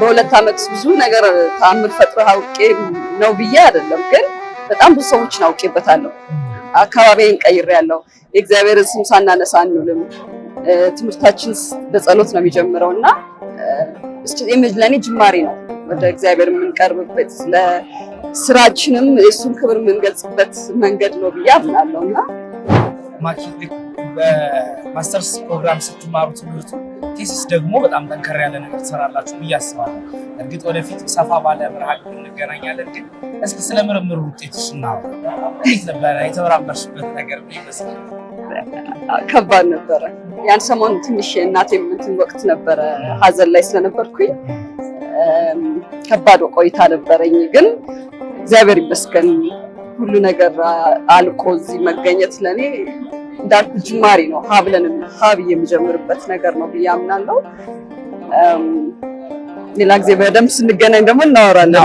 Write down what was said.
በሁለት ዓመት ብዙ ነገር ተአምር ፈጥረህ አውቄ ነው ብዬ አይደለም፣ ግን በጣም ብዙ ሰዎችን አውቄበታለሁ። አካባቢዬን ቀይሬያለሁ። የእግዚአብሔርን ስም ሳናነሳ አንውልም። ትምህርታችን በጸሎት ነው የሚጀምረው እና ለእኔ ጅማሬ ነው ወደ እግዚአብሔር የምንቀርብበት፣ ለስራችንም የእሱን ክብር የምንገልጽበት መንገድ ነው ብዬ አምናለሁ። እና በማስተርስ ፕሮግራም ስትማሩ ትምህርቱ ቴሲስ ደግሞ በጣም ጠንከር ያለ ነገር ትሰራላችሁ ብዬ አስባለሁ። እርግጥ ወደፊት ሰፋ ባለ መርሃ ግብር እንገናኛለን፣ ግን እስኪ ስለ ምርምሩ ውጤትሽ እናወራ። እንዴት ነበረ የተመራመርሽበት ነገር? ምን ይመስላል? ከባድ ነበረ። ያን ሰሞን ትንሽ እናቴ እንትን ወቅት ነበረ፣ ሀዘን ላይ ስለነበርኩኝ ከባድ ቆይታ ነበረኝ። ግን እግዚአብሔር ይመስገን ሁሉ ነገር አልቆ እዚህ መገኘት ለኔ እንዳልኩ ጅማሬ ነው። ሀብ የምጀምርበት ነገር ነው ብዬ አምናለሁ። ሌላ ጊዜ በደንብ ስንገናኝ ደግሞ እናወራለን።